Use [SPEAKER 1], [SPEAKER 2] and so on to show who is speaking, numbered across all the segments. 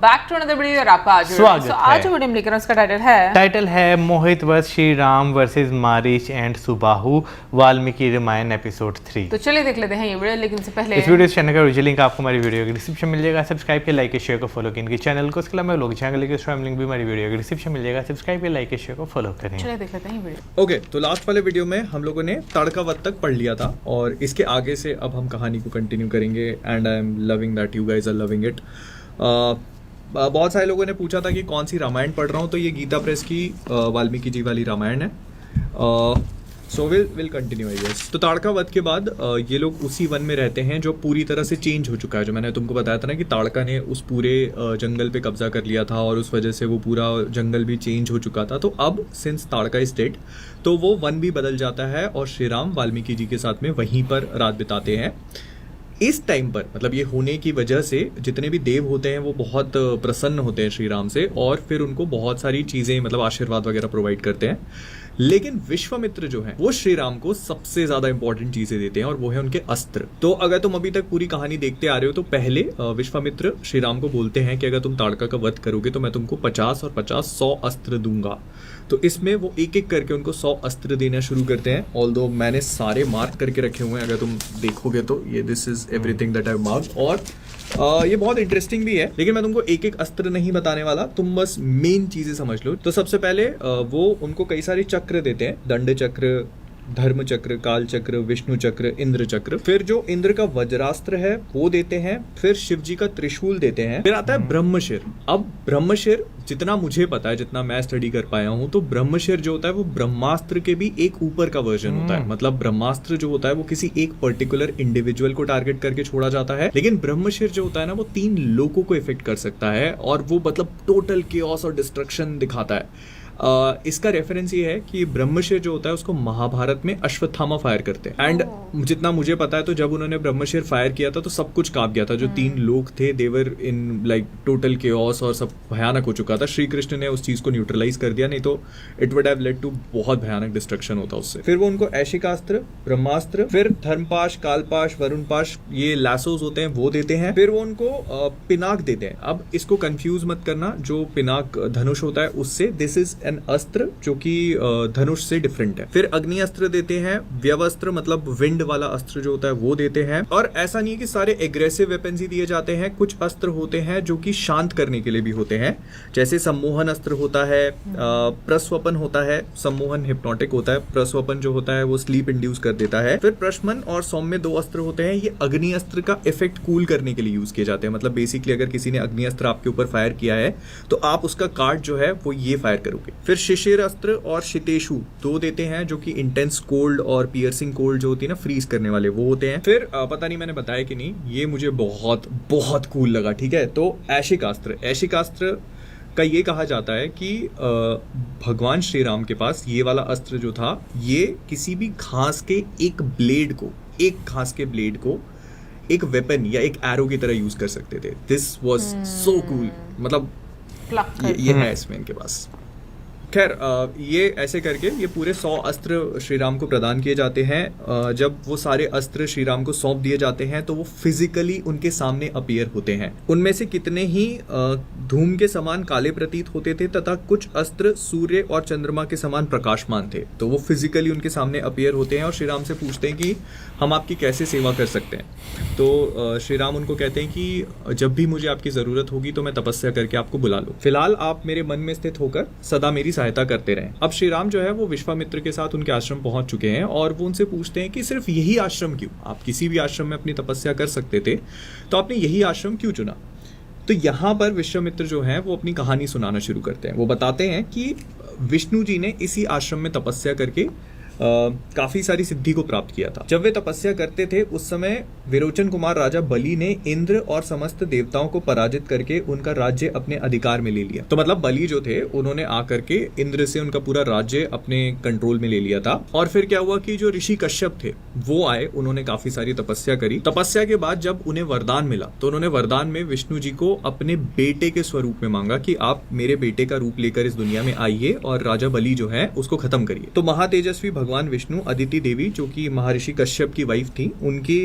[SPEAKER 1] Back to another video और आपका आज
[SPEAKER 2] स्वागत है।
[SPEAKER 1] आज जो वीडियो में लेकर उसका टाइटल है
[SPEAKER 2] मोहित वध Shri Ram versus Maricha and Subahu Valmiki Ramayana episode 3।
[SPEAKER 1] तो चलिए देख लेते हैं ये वीडियो, लेकिन इससे पहले
[SPEAKER 2] इस वीडियो चैनल का ओरिजिनल लिंक आपको हमारी वीडियो के डिस्क्रिप्शन मिल जाएगा। सब्सक्राइब के लाइक के शेयर को फॉलो करें इनके चैनल को। इसके अलावा लोग चैनल के स्वयं लिंक भी हमारी वीडियो के डिस्क्रिप्शन मिल जाएगा। सब्सक्राइब के लाइक के शेयर को फॉलो करें।
[SPEAKER 1] चलिए देख लेते हैं ये वीडियो।
[SPEAKER 3] ओके, तो लास्ट वाले वीडियो में हम लोगों ने ताड़का वध तक पढ़ लिया था और इसके आगे से अब हम कहानी को कंटिन्यू करेंगे and I am loving that you guys are loving it. बहुत सारे लोगों ने पूछा था कि कौन सी रामायण पढ़ रहा हूँ, तो ये गीता प्रेस की वाल्मीकि जी वाली रामायण है। So will continue I guess. तो ताड़का वध के बाद ये लोग उसी वन में रहते हैं जो पूरी तरह से चेंज हो चुका है। जो मैंने तुमको बताया था ना कि ताड़का ने उस पूरे जंगल पे कब्जा कर लिया था और उस वजह से वो पूरा जंगल भी चेंज हो चुका था। तो अब सिंस ताड़का इज डेड तो वो वन भी बदल जाता है और श्री राम वाल्मीकि जी के साथ में वहीं पर रात बिताते हैं। इस टाइम पर मतलब ये होने की वजह से जितने भी देव होते हैं वो बहुत प्रसन्न होते हैं श्री राम से और फिर उनको बहुत सारी चीज़ें मतलब आशीर्वाद वगैरह प्रोवाइड करते हैं। लेकिन विश्वामित्र जो है वो श्री राम को सबसे ज्यादा इंपॉर्टेंट चीजें देते हैं और वो है उनके अस्त्र। तो अगर तुम अभी तक पूरी कहानी देखते आ रहे हो तो पहले विश्वामित्र श्री राम को बोलते हैं कि अगर तुम ताड़का का वध करोगे तो मैं तुमको 50 और 50 100 अस्त्र दूंगा। तो इसमें वो एक एक करके उनको 100 अस्त्र देना शुरू करते हैं। ऑल्दो मैंने सारे मार्क करके रखे हुए हैं, अगर तुम देखोगे तो ये this is everything that I have marked. और ये बहुत इंटरेस्टिंग भी है, लेकिन मैं तुमको एक एक अस्त्र नहीं बताने वाला, तुम बस मेन चीजें समझ लो। तो सबसे पहले वो उनको कई सारे चक्र देते हैं, दंड चक्र, धर्म चक्र, काल चक्र, विष्णु चक्र, इंद्र चक्र। फिर जो इंद्र का वज्रास्त्र है वो देते हैं। फिर शिव जी का त्रिशूल देते हैं। फिर आता है ब्रह्मशिर। अब ब्रह्मशिर जितना मुझे पता है, जितना मैं स्टडी कर पाया हूं, तो ब्रह्मशिर जो होता है वो ब्रह्मास्त्र के भी एक ऊपर का वर्जन होता है। मतलब ब्रह्मास्त्र जो होता है वो किसी एक पर्टिकुलर इंडिविजुअल को टारगेट करके छोड़ा जाता है, लेकिन ब्रह्मशिर जो होता है ना वो 3 लोगों को इफेक्ट कर सकता है और वो मतलब टोटल केओस और डिस्ट्रक्शन दिखाता है। इसका रेफरेंस ये है कि ब्रह्मशिर जो होता है उसको महाभारत में अश्वत्थामा फायर करते हैं। एंड जितना मुझे पता है तो जब उन्होंने ब्रह्मशिर फायर किया था तो सब कुछ कांप गया था। जो 3 लोग थे देवर इन लाइक टोटल केओस और सब भयानक हो चुका था। श्री कृष्ण ने उस चीज को न्यूट्रलाइज कर दिया, नहीं तो it would have led to बहुत भयानक डिस्ट्रक्शन होता उससे। फिर वो उनको ऐशिकास्त्र, ब्रह्मास्त्र, फिर धर्मपाश, कालपाश, वरुणपाश, ये लैसोस होते हैं वो देते हैं। फिर वो उनको पिनाक देते हैं। अब इसको कंफ्यूज मत करना, जो पिनाक धनुष होता है उससे, दिस इज एन अस्त्र जो कि धनुष से डिफरेंट है। फिर अग्नि अस्त्र देते हैं। व्यवस्त्र मतलब विंड वाला अस्त्र जो होता है वो देते हैं। और ऐसा नहीं है कि सारे एग्रेसिव वेपन्स ही दिए जाते हैं, कुछ अस्त्र होते हैं जो कि शांत करने के लिए भी होते हैं। जैसे सम्मोहन अस्त्र होता है, प्रस्वपन होता है। सम्मोहन हिप्नोटिक होता है, प्रस्वपन जो होता है वो स्लीप इंड्यूस कर देता है। फिर प्रशमन और सौम्य 2 अस्त्र होते हैं। ये अग्नि अस्त्र का इफेक्ट कूल करने के लिए यूज किए जाते हैं। मतलब बेसिकली अगर किसी ने अग्नि अस्त्र आपके ऊपर फायर किया है तो आप उसका कार्ड जो है वो ये फायर करोगे। फिर शिशिर अस्त्र और शितेशु 2 देते हैं जो कि इंटेंस कोल्ड और पियर्सिंग कोल्ड जो होती है ना, फ्रीज करने वाले, वो होते हैं। फिर पता नहीं मैंने बताया कि नहीं, ये मुझे बहुत बहुत कूल लगा। ठीक है, तो ऐशिकास्त्र, ऐशिकास्त्र का ये कहा जाता है कि भगवान श्री राम के पास ये वाला अस्त्र जो था ये किसी भी घास के एक घास के ब्लेड को एक वेपन या एक एरो की तरह यूज कर सकते थे। This was so cool. मतलब ये है इसमें इनके पास। खैर ये ऐसे करके ये पूरे 100 अस्त्र श्री राम को प्रदान किए जाते हैं। जब वो सारे अस्त्र श्री राम को सौंप दिए जाते हैं तो वो फिजिकली उनके सामने अपीयर होते हैं। उनमें से कितने ही धूम के समान काले प्रतीत होते थे तथा कुछ अस्त्र सूर्य और चंद्रमा के समान प्रकाशमान थे। तो वो फिजिकली उनके सामने अपीयर होते हैं और श्री राम से पूछते हैं कि हम आपकी कैसे सेवा कर सकते हैं। तो श्री राम उनको कहते हैं कि जब भी मुझे आपकी जरूरत होगी तो मैं तपस्या करके आपको बुला लूं। फिलहाल आप मेरे मन में स्थित होकर सदा मेरी सहायता करते रहें। अब श्री राम जो है वो विश्वामित्र के साथ उनके आश्रम पहुंच चुके हैं और वो उनसे पूछते हैं कि सिर्फ यही आश्रम क्यों? आप किसी भी आश्रम में अपनी तपस्या कर सकते थे, तो आपने यही आश्रम क्यों चुना? तो यहाँ पर विश्वामित्र जो है वो अपनी कहानी सुनाना शुरू करते हैं। वो बताते हैं कि विष्णु जी ने इसी आश्रम में तपस्या करके काफी सारी सिद्धि को प्राप्त किया था। जब वे तपस्या करते थे उस समय विरोचन कुमार राजा बलि ने इंद्र और समस्त देवताओं को पराजित करके उनका राज्य अपने अधिकार में ले लिया। तो मतलब बलि जो थे उन्होंने आकर के इंद्र से उनका पूरा राज्य अपने कंट्रोल में ले लिया था। और फिर क्या हुआ कि जो ऋषि कश्यप थे वो आए, उन्होंने काफी सारी तपस्या करी। तपस्या के बाद जब उन्हें वरदान मिला तो उन्होंने वरदान में विष्णु जी को अपने बेटे के स्वरूप में मांगा कि आप मेरे बेटे का रूप लेकर इस दुनिया में आइए और राजा बलि जो है उसको खत्म करिए। तो महातेजस्वी भगवान विष्णु अदिति देवी जो कि महर्षि कश्यप की वाइफ थी, उनके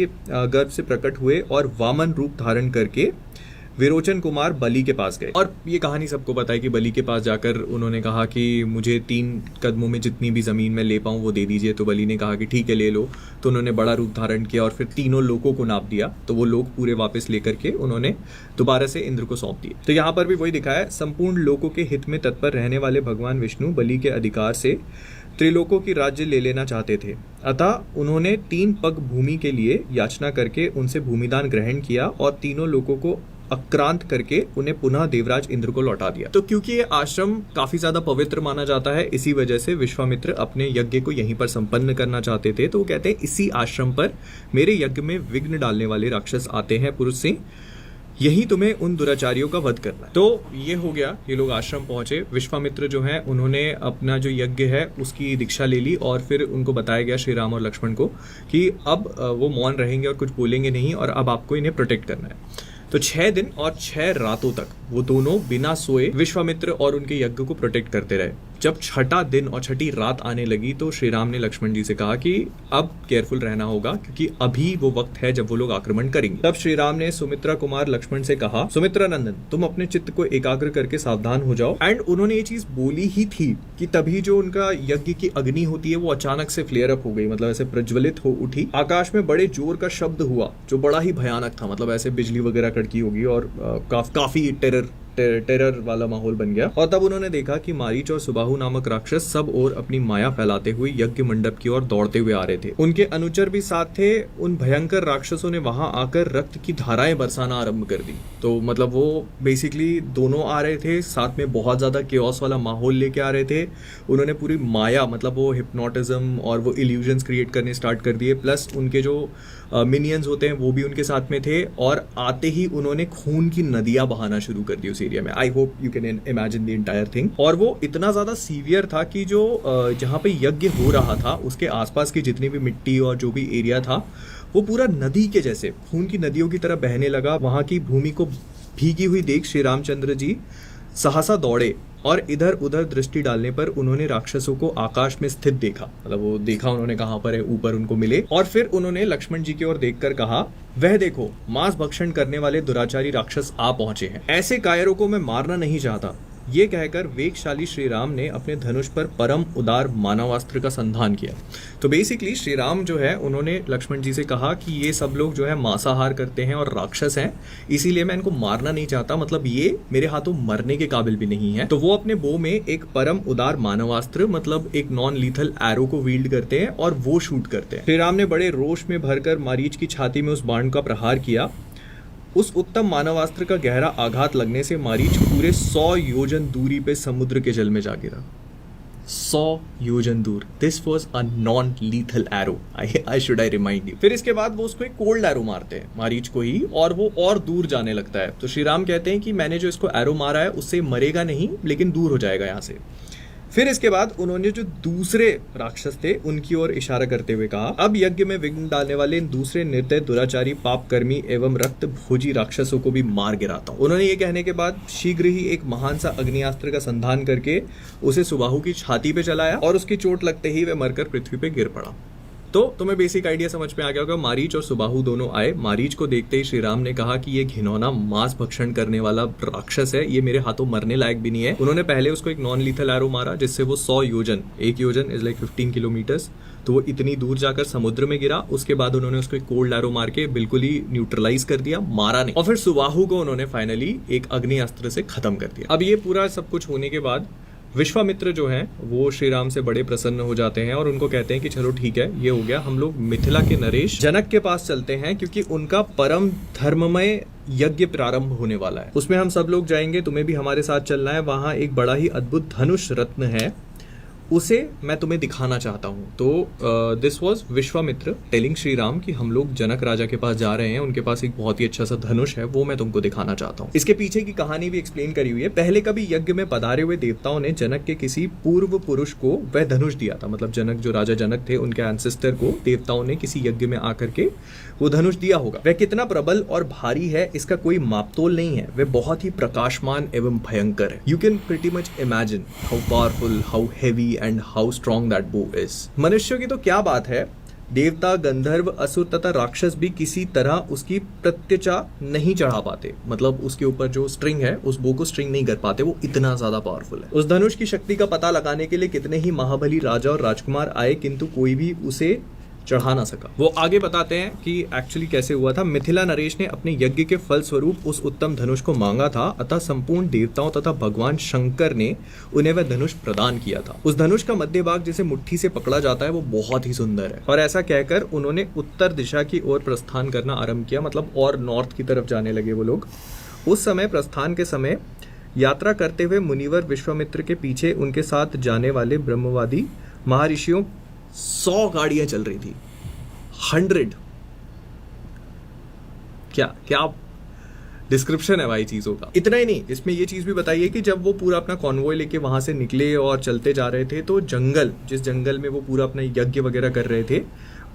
[SPEAKER 3] गर्भ से प्रकट हुए और वामन रूप धारण करके विरोचन कुमार बलि के पास गए। और ये कहानी सबको पता है कि बलि के पास जाकर उन्होंने कहा कि मुझे 3 कदमों में जितनी भी ज़मीन में ले पाऊँ वो दे दीजिए। तो बलि ने कहा कि ठीक है ले लो। तो उन्होंने बड़ा रूप धारण किया और फिर तीनों लोगों को नाप दिया। तो वो लोग पूरे वापस लेकर के उन्होंने दोबारा से इंद्र को सौंप दिए। तो यहाँ पर भी वही दिखाया है, संपूर्ण लोगों के हित में तत्पर रहने वाले भगवान विष्णु बलि के अधिकार से त्रिलोकों की राज्य ले लेना चाहते थे। अतः उन्होंने 3 पग भूमि के लिए याचना करके उनसे भूमिदान ग्रहण किया और तीनों लोगों को आक्रांत करके उन्हें पुनः देवराज इंद्र को लौटा दिया। तो क्योंकि ये आश्रम काफी ज्यादा पवित्र माना जाता है, इसी वजह से विश्वामित्र अपने यज्ञ को यहीं पर संपन्न करना चाहते थे। तो वो कहते हैं इसी आश्रम पर मेरे यज्ञ में विघ्न डालने वाले राक्षस आते हैं पुरुष सिंह, यही तुम्हें उन दुराचारियों का वध करना है। तो ये हो गया, ये लोग आश्रम पहुंचे। विश्वामित्र जो है उन्होंने अपना जो यज्ञ है उसकी दीक्षा ले ली और फिर उनको बताया गया श्री राम और लक्ष्मण को कि अब वो मौन रहेंगे और कुछ बोलेंगे नहीं और अब आपको इन्हें प्रोटेक्ट करना है। तो 6 दिन और 6 रातों तक वो दोनों बिना सोए विश्वामित्र और उनके यज्ञ को प्रोटेक्ट करते रहे। जब 6ठा दिन और 6ठी रात आने लगी तो श्री राम ने लक्ष्मण जी से कहा कि अब केयरफुल रहना होगा क्योंकि अभी वो वक्त है जब वो लोग आक्रमण करेंगे। तब श्री राम ने सुमित्रा कुमार लक्ष्मण से कहा, सुमित्रा नंदन तुम अपने चित्त को एकाग्र करके सावधान हो जाओ। एंड उन्होंने ये चीज बोली ही थी कि तभी जो उनका यज्ञ की अग्नि होती है वो अचानक से फ्लेयर अप हो गई, मतलब ऐसे प्रज्वलित हो उठी। आकाश में बड़े जोर का शब्द हुआ जो बड़ा ही भयानक था, मतलब ऐसे बिजली वगैरह कड़की होगी और काफी टेरर वाला माहौल बन गया। और तब उन्होंने देखा कि मारीच और सुबाहु नामक राक्षस सब और अपनी माया फैलाते हुए यज्ञ मंडप की ओर दौड़ते हुए आ रहे थे। उनके अनुचर भी साथ थे। उन भयंकर राक्षसों ने वहां आकर रक्त की धाराएं बरसाना आरंभ कर दी। तो मतलब वो बेसिकली दोनों आ रहे थे, साथ में बहुत ज्यादा केओस वाला माहौल लेके आ रहे थे। उन्होंने पूरी माया, मतलब वो हिप्नोटिज्म और वो इल्यूजन्स क्रिएट करने स्टार्ट कर दिए। प्लस उनके जो मिनियंस होते हैं वो भी उनके साथ में थे और आते ही उन्होंने खून की नदियां बहाना शुरू कर दी उस एरिया में। I hope you can imagine the entire thing. और वो इतना ज्यादा सीवियर था कि जो जहाँ पे यज्ञ हो रहा था उसके आसपास की जितनी भी मिट्टी और जो भी एरिया था वो पूरा नदी के जैसे खून की नदियों की तरह बहने लगा। वहां की भूमि को भीगी हुई देख श्री रामचंद्र जी सहसा दौड़े और इधर उधर दृष्टि डालने पर उन्होंने राक्षसों को आकाश में स्थित देखा। मतलब वो देखा उन्होंने कहां पर है, ऊपर उनको मिले। और फिर उन्होंने लक्ष्मण जी की ओर देखकर कहा, वह देखो मांस भक्षण करने वाले दुराचारी राक्षस आ पहुंचे हैं। ऐसे कायरों को मैं मारना नहीं चाहता। ये कहकर वेगशाली श्री राम ने अपने धनुष पर परम उदार मानवास्त्र का संधान किया। तो बेसिकली श्री राम जो है उन्होंने लक्ष्मण जी से कहा कि ये सब लोग जो है मांसाहार करते हैं और राक्षस हैं, इसीलिए मैं इनको मारना नहीं चाहता, मतलब ये मेरे हाथों मरने के काबिल भी नहीं है। तो वो अपने बो में एक परम उदार मानवास्त्र, मतलब एक नॉन लीथल एरो को वील्ड करते हैं और वो शूट करते हैं। श्री राम ने बड़े रोष में भरकर मारीच की छाती में उस बाण का प्रहार किया। उस उत्तम मानवास्त्र का गहरा आघात लगने से मारीच पूरे 100 योजन दूरी पे समुद्र के जल में जा गिरा। 100 योजन दूर। This was a non lethal arrow, I should I remind you. फिर इसके बाद वो उसको एक कोल्ड एरो मारते हैं मारीच को ही, और वो और दूर जाने लगता है। तो श्री राम कहते हैं कि मैंने जो इसको एरो मारा है उससे मरेगा नहीं, लेकिन दूर हो जाएगा यहाँ से। फिर इसके बाद उन्होंने जो दूसरे राक्षस थे उनकी ओर इशारा करते हुए कहा, अब यज्ञ में विघ्न डालने वाले इन दूसरे निर्दय दुराचारी पापकर्मी एवं रक्त भोजी राक्षसों को भी मार गिराता हूं। उन्होंने ये कहने के बाद शीघ्र ही एक महान सा अग्नियास्त्र का संधान करके उसे सुबाहु की छाती पे चलाया और उसकी चोट लगते ही वह मरकर पृथ्वी पे गिर पड़ा। तो तुम्हें बेसिक आइडिया समझ में आ गया होगा। मारीच और सुबाहु दोनों आए। मारीच को देखते ही श्री राम ने कहा कि ये घिनौना मांस भक्षण करने वाला राक्षस है, ये मेरे हाथों मरने लायक भी नहीं है। उन्होंने पहले उसको एक नॉन लीथल एरो मारा जिससे वो 100 योजन, 1 योजन इज लाइक 15 किलोमीटर्स, तो वो इतनी दूर जाकर समुद्र में गिरा। उसके बाद उन्होंने उसको एक कोल्ड एरो मार के बिल्कुल ही न्यूट्रलाइज कर दिया, मारा नहीं। और फिर सुबाहु को उन्होंने फाइनली एक अग्नि अस्त्र से खत्म कर दिया। अब ये पूरा सब कुछ होने के बाद विश्वामित्र जो हैं वो श्री राम से बड़े प्रसन्न हो जाते हैं और उनको कहते हैं कि चलो ठीक है, ये हो गया, हम लोग मिथिला के नरेश जनक के पास चलते हैं क्योंकि उनका परम धर्ममय यज्ञ प्रारंभ होने वाला है। उसमें हम सब लोग जाएंगे, तुम्हें भी हमारे साथ चलना है। वहां एक बड़ा ही अद्भुत धनुष रत्न है, उसे मैं तुम्हें दिखाना चाहता हूँ। तो this was Vishwamitra telling Shri Ram कि हम लोग जनक राजा के पास जा रहे हैं, उनके पास एक बहुत ही अच्छा सा धनुष है, वो मैं तुमको दिखाना चाहता हूँ। इसके पीछे की कहानी भी एक्सप्लेन करी हुई है। पहले कभी यज्ञ में पधारे हुए देवताओं ने जनक के किसी पूर्व पुरुष को वह धनुष दिया था, मतलब जनक जो राजा जनक थे उनके एंसेस्टर को देवताओं ने किसी यज्ञ में आकर के वो धनुष दिया होगा। वह कितना प्रबल और भारी है इसका कोई मापतोल नहीं है, वह बहुत ही प्रकाशमान एवं भयंकर है। You can pretty much imagine how powerful, how heavy and how strong that बो इज। मनुष्यों की तो क्या बात है, देवता, गंधर्व, असुर तथा राक्षस भी किसी तरह उसकी प्रत्यचा नहीं चढ़ा पाते। मतलब उसके ऊपर जो स्ट्रिंग है उस बो को स्ट्रिंग नहीं कर पाते, वो इतना ज्यादा पावरफुल है। उस धनुष की शक्ति का पता लगाने के लिए कितने ही महाबली राजा और राजकुमार आए, किंतु कोई भी उसे चढ़ा ना सका। वो आगे बताते हैं कि एक्चुअली कैसे हुआ था। मिथिला नरेश ने अपने यज्ञ के फल स्वरूप उस उत्तम धनुष को मांगा था, अतः संपूर्ण देवताओं तथा भगवान शंकर ने उन्हें वह धनुष प्रदान किया था। उस धनुष का मध्य भाग जिसे मुट्ठी से पकड़ा जाता है वो बहुत ही सुंदर है। और ऐसा कहकर उन्होंने उत्तर दिशा की ओर प्रस्थान करना आरंभ किया, मतलब और नॉर्थ की तरफ जाने लगे वो लोग। उस समय प्रस्थान के समय यात्रा करते हुए मुनिवर विश्वामित्र के पीछे उनके साथ जाने वाले ब्रह्मवादी महर्षियों 100 गाड़ियां चल रही थी। 100 क्या डिस्क्रिप्शन है भाई चीजों का। इतना ही नहीं, इसमें ये चीज भी बताइए कि जब वो पूरा अपना कॉन्वॉय लेके वहां से निकले और चलते जा रहे थे, तो जंगल, जिस जंगल में वो पूरा अपना यज्ञ वगैरह कर रहे थे,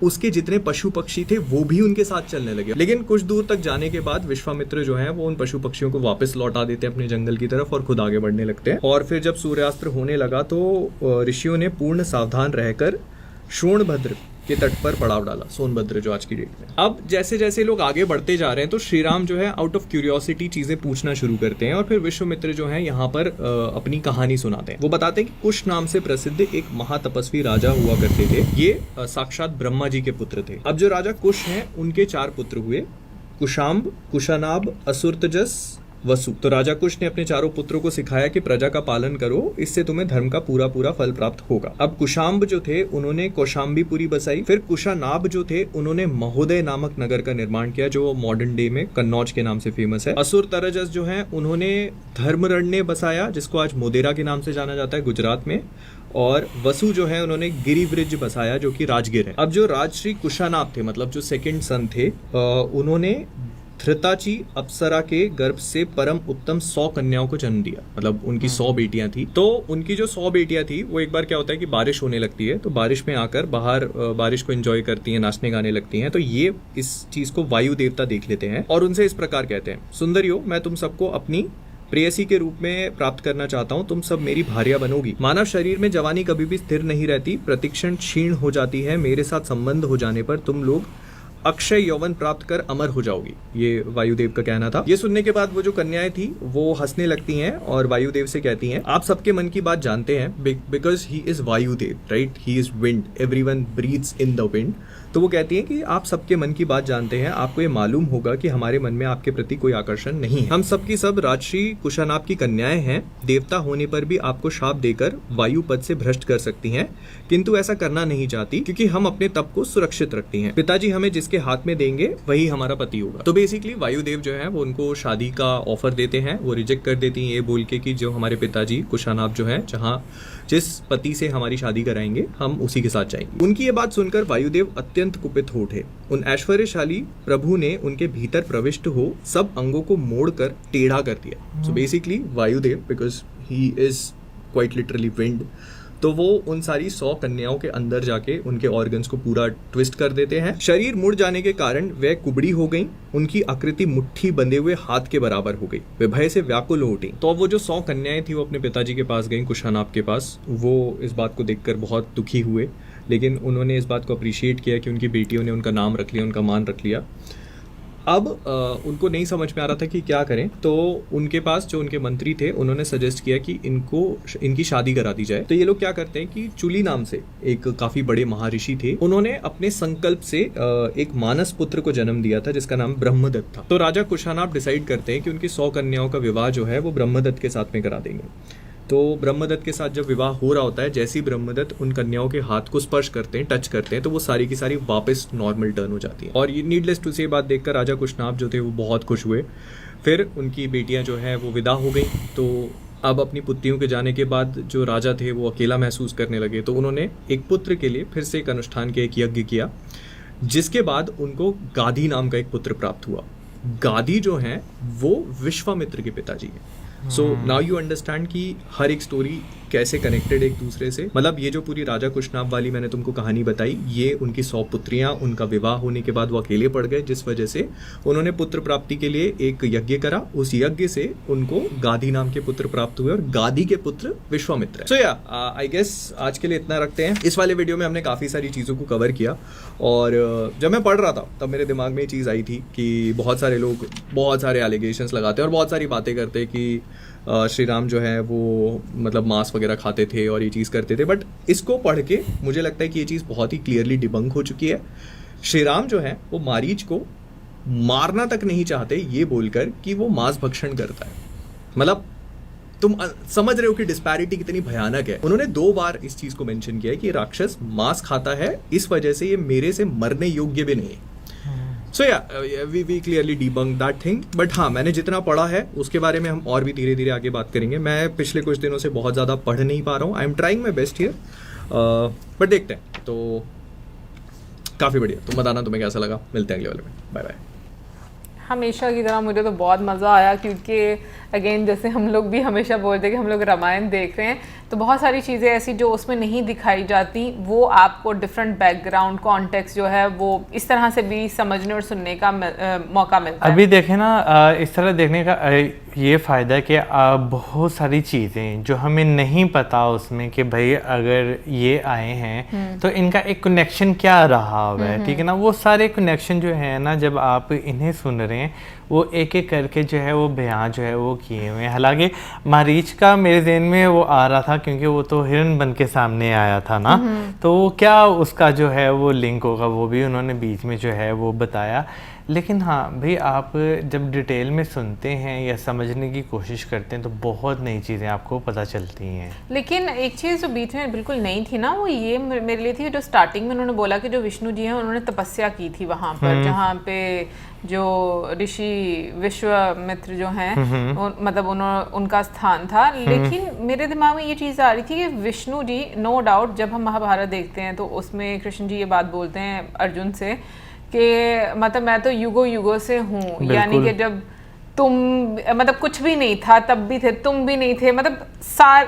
[SPEAKER 3] उसके जितने पशु पक्षी थे वो भी उनके साथ चलने लगे। लेकिन कुछ दूर तक जाने के बाद विश्वामित्र जो है वो उन पशु पक्षियों को वापस लौटा देते हैं अपने जंगल की तरफ और खुद आगे बढ़ने लगते हैं। और फिर जब सूर्यास्त्र होने लगा तो ऋषियों ने पूर्ण सावधान रहकर सोनभद्र के तट पर पड़ाव डाला। सोनभद्र जो आज की डेट में। अब जैसे जैसे लोग आगे बढ़ते जा रहे हैं तो श्री राम जो है आउट ऑफ क्यूरियोसिटी चीजें पूछना शुरू करते हैं और फिर विश्वामित्र जो है यहाँ पर अपनी कहानी सुनाते हैं। वो बताते हैं कि कुश नाम से प्रसिद्ध एक महातपस्वी राजा हुआ करते थे। ये साक्षात ब्रह्मा जी के पुत्र थे। अब जो राजा कुश हैं उनके 4 पुत्र हुए, कुशाम्ब, कुशानाब, असुरतजस, वसु। तो राजा कुश ने अपने 4 पुत्रों को सिखाया कि प्रजा का पालन करो, इससे तुम्हें धर्म का पूरा पूरा फल प्राप्त होगा। अब कुशाम्ब जो थे उन्होंने कौशाम्बीपुरी बसाई। फिर कुशानाब जो थे उन्होंने महोदय नामक नगर का निर्माण किया जो मॉडर्न डे में कन्नौज के नाम से फेमस है। असुर तरजस जो है उन्होंने धर्मरण्य बसाया जिसको आज मोदेरा के नाम से जाना जाता है गुजरात में। और वसु जो है उन्होंने गिरिब्रिज बसाया जो कि राजगिर है। अब जो राजश्री कुशानाब थे, मतलब जो सेकंड सन थे, उन्होंने धृताची अप्सरा के गर्भ से परम उत्तम 100 कन्याओं को जन्म दिया। मतलब उनकी 100 बेटियां थी। तो उनकी जो 100 बेटियां थी वो एक बार क्या होता है कि बारिश होने लगती है, तो बारिश में आकर बाहर बारिश को एंजॉय करती हैं, नाचने गाने लगती हैं। तो ये इस चीज को वायु देवता देख लेते हैं और उनसे इस प्रकार कहते हैं, सुंदरियो, मैं तुम सबको अपनी प्रेयसी के रूप में प्राप्त करना चाहता हूँ, तुम सब मेरी भार्या बनोगी। मानव शरीर में जवानी कभी भी स्थिर नहीं रहती, प्रतिक्षण क्षीण हो जाती है। मेरे साथ संबंध हो जाने पर तुम लोग अक्षय यौवन प्राप्त कर अमर हो जाओगी। ये वायुदेव का कहना था। ये सुनने के बाद वो जो कन्याएं थी वो हंसने लगती हैं और वायुदेव से कहती हैं, आप सबके मन की बात जानते हैं, because he is Vayudev, right, he is wind, everyone breathes in the wind. तो वो कहती हैं कि आप सबके मन की बात जानते हैं, आपको ये मालूम होगा कि हमारे मन में आपके प्रति कोई आकर्षण नहीं है। हम सबकी सब राजश्री कुशानाब की कन्याएं हैं। देवता होने पर भी आपको शाप देकर वायु पद से भ्रष्ट कर सकती हैं, किंतु ऐसा करना नहीं चाहती क्योंकि हम अपने तप को सुरक्षित रखती हैं। पिताजी हमें जिसके हाथ में देंगे वही हमारा पति होगा। तो बेसिकली वायुदेव जो है वो उनको शादी का ऑफर देते हैं। वो रिजेक्ट कर देती हैं ये बोल के कि जो हमारे पिताजी कुशानाब जो है, जहाँ जिस पति से हमारी शादी कराएंगे हम उसी के साथ जाएंगे। उनकी ये बात सुनकर वायुदेव अत्यंत कुपित हो उठे। उन ऐश्वर्यशाली प्रभु ने उनके भीतर प्रविष्ट हो सब अंगों को मोड़कर टेढ़ा कर दिया। So basically Vayudev, because he is quite literally wind, तो वो उन सारी 100 कन्याओं के अंदर जाके उनके ऑर्गन्स को पूरा ट्विस्ट कर देते हैं। शरीर मुड़ जाने के कारण वे कुबड़ी हो गई। उनकी आकृति मुट्ठी बंधे हुए हाथ के बराबर हो गई। वे भय से व्याकुल हो उठी। तो अब वो जो 100 कन्याएं थी वो अपने पिताजी के पास गई, कुशानाब के पास। वो इस बात को देखकर बहुत दुखी हुए, लेकिन उन्होंने इस बात को अप्रिशिएट किया कि उनकी बेटियों ने उनका नाम रख लिया, उनका मान रख लिया। अब उनको नहीं समझ में आ रहा था कि क्या करें, तो उनके पास जो उनके मंत्री थे उन्होंने सजेस्ट किया कि इनकी शादी करा दी जाए। तो ये लोग क्या करते हैं कि चुली नाम से एक काफी बड़े महर्षि थे, उन्होंने अपने संकल्प से एक मानस पुत्र को जन्म दिया था जिसका नाम ब्रह्मदत्त था। तो राजा कुशानाब डिसाइड करते हैं कि उनकी 100 कन्याओं का विवाह जो है वो ब्रह्मदत्त के साथ में करा देंगे। तो ब्रह्मदत्त के साथ जब विवाह हो रहा होता है, जैसे ही ब्रह्मदत्त उन कन्याओं के हाथ को स्पर्श करते हैं, टच करते हैं, तो वो सारी की सारी वापस नॉर्मल टर्न हो जाती है। और ये नीडलेस टू से बात देखकर राजा कुशानाब जो थे वो बहुत खुश हुए। फिर उनकी बेटियां जो है वो विदा हो गई। तो अब अपनी पुत्रियों के जाने के बाद जो राजा थे वो अकेला महसूस करने लगे। तो उन्होंने एक पुत्र के लिए फिर से एक अनुष्ठान के एक यज्ञ किया, जिसके बाद उनको गाधी नाम का एक पुत्र प्राप्त हुआ। गाधी जो है वो विश्वामित्र के पिताजी हैं। सो नाउ यू अंडरस्टैंड कि हर एक स्टोरी कैसे कनेक्टेड एक दूसरे से। मतलब ये जो पूरी राजा कुशनाभ वाली मैंने तुमको कहानी बताई, ये उनकी 100 पुत्रियां, उनका विवाह होने के बाद वो अकेले पड़ गए, जिस वजह से उन्होंने पुत्र प्राप्ति के लिए एक यज्ञ करा। उस यज्ञ से उनको गादी नाम के पुत्र प्राप्त हुए और गादी के पुत्र विश्वामित्र। सो या आई गेस आज के लिए इतना रखते हैं। इस वाले वीडियो में हमने काफ़ी सारी चीज़ों को कवर किया और जब मैं पढ़ रहा था तब मेरे दिमाग में ये चीज़ आई थी कि बहुत सारे लोग बहुत सारे एलिगेशंस लगाते हैं और बहुत सारी बातें करते हैं कि श्री राम जो है वो मतलब मांस वगैरह खाते थे और ये चीज़ करते थे। बट इसको पढ़ के मुझे लगता है कि ये चीज़ बहुत ही क्लियरली डिबंक हो चुकी है। श्री राम जो है वो मारीच को मारना तक नहीं चाहते ये बोलकर कि वो मांस भक्षण करता है। मतलब तुम समझ रहे हो कि डिस्पैरिटी कितनी भयानक है। उन्होंने 2 बार इस चीज़ को मेंशन किया है कि राक्षस मांस खाता है, इस वजह से ये मेरे से मरने योग्य भी नहीं है। So yeah we clearly debunk that thing. But हाँ, मैंने जितना पढ़ा है उसके बारे में हम और भी धीरे धीरे आगे बात करेंगे। मैं पिछले कुछ दिनों से बहुत ज़्यादा पढ़ नहीं पा रहा हूँ। I am trying my best here, but देखते हैं। तो काफ़ी बढ़िया। तुम बताना तुम्हें कैसा लगा। मिलते हैं अगले वाले में। Bye bye.
[SPEAKER 1] हमेशा की तरह मुझे तो बहुत मज़ा आया, क्योंकि अगेन जैसे हम लोग भी हमेशा बोलते हैं कि हम लोग रामायण देख रहे हैं, तो बहुत सारी चीज़ें ऐसी जो उसमें नहीं दिखाई जाती, वो आपको डिफरेंट बैकग्राउंड कॉन्टेक्स्ट जो है वो इस तरह से भी समझने और सुनने का मौका मिलता है।
[SPEAKER 2] अभी देखें ना, इस तरह देखने का ये फ़ायदा है कि बहुत सारी चीज़ें जो हमें नहीं पता उसमें कि भाई अगर ये आए हैं तो इनका एक कनेक्शन क्या रहा हुआ है, ठीक है ना। वो सारे कनेक्शन जो है ना, जब आप इन्हें सुन रहे हैं वो एक एक करके जो है वो बयान जो है वो किए हुए हैं। हालांकि मारीच का मेरे ज़हन में वो आ रहा था क्योंकि वो तो हिरन बन के सामने आया था ना, तो क्या उसका जो है वो लिंक होगा वो भी उन्होंने बीच में जो है वो बताया। लेकिन हाँ भाई, आप जब डिटेल में सुनते हैं या समझने की कोशिश करते हैं तो बहुत नई चीज़ें आपको पता चलती हैं।
[SPEAKER 1] लेकिन एक चीज़ जो बीच में बिल्कुल नई थी ना, वो ये मेरे लिए थी, जो स्टार्टिंग में उन्होंने बोला कि जो विष्णु जी हैं उन्होंने तपस्या की थी वहाँ पर, जहाँ पे जो ऋषि विश्वामित्र जो हैं मतलब उनका स्थान था। लेकिन मेरे दिमाग में ये चीज़ आ रही थी कि विष्णु जी, नो डाउट, जब हम महाभारत देखते हैं तो उसमें कृष्ण जी ये बात बोलते हैं अर्जुन से कि मतलब मैं तो युगों युगों से हूँ, यानी कि जब तुम मतलब कुछ भी नहीं था तब भी थे, तुम भी नहीं थे, मतलब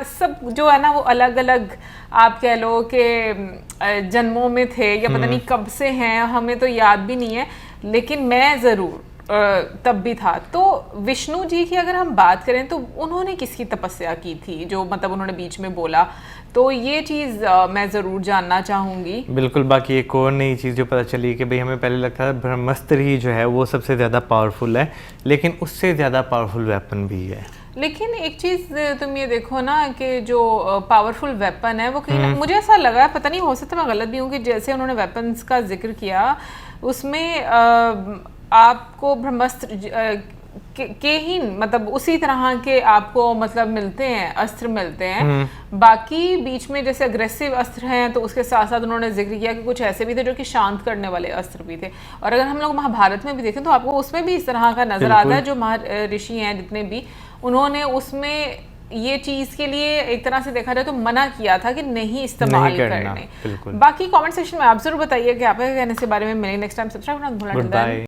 [SPEAKER 1] सब जो है ना वो अलग अलग आप कह लो कि जन्मों में थे या पता नहीं कब से हैं, हमें तो याद भी नहीं है, लेकिन मैं ज़रूर तब भी था। तो विष्णु जी की अगर हम बात करें तो उन्होंने किसकी तपस्या की थी, जो मतलब उन्होंने बीच में बोला, तो ये चीज़ मैं ज़रूर जानना चाहूँगी।
[SPEAKER 2] बिल्कुल। बाकी एक और नई चीज़ जो पता चली कि भाई हमें पहले लगता था ब्रह्मास्त्र ही जो है वो सबसे ज़्यादा पावरफुल है, लेकिन उससे ज़्यादा पावरफुल वेपन भी है।
[SPEAKER 1] लेकिन एक चीज़ तुम ये देखो ना कि जो पावरफुल वेपन है वो कहीं मुझे ऐसा लगा, पता नहीं हो सकता मैं गलत भी हूँ, कि जैसे उन्होंने वेपन्स का जिक्र किया उसमें आपको ब्रह्मास्त्र के ही मतलब उसी तरह के आपको मतलब मिलते हैं, अस्त्र मिलते हैं। बाकी बीच में जैसे अग्रेसिव अस्त्र हैं, तो उसके साथ साथ उन्होंने जिक्र किया कि कुछ ऐसे भी थे जो कि शांत करने वाले अस्त्र भी थे। और अगर हम लोग महाभारत में भी देखें तो आपको उसमें भी इस तरह का नजर आता है। जो ऋषि हैं जितने भी, उन्होंने उसमें ये चीज के लिए एक तरह से देखा जाए तो मना किया था कि नहीं इस्तेमाल करने। बाकी कमेंट सेक्शन में आप जरूर बताइए कि आपके कहने से बारे में। मिलेंगे नेक्स्ट टाइम। सब्सक्राइब करना भूलना नहीं।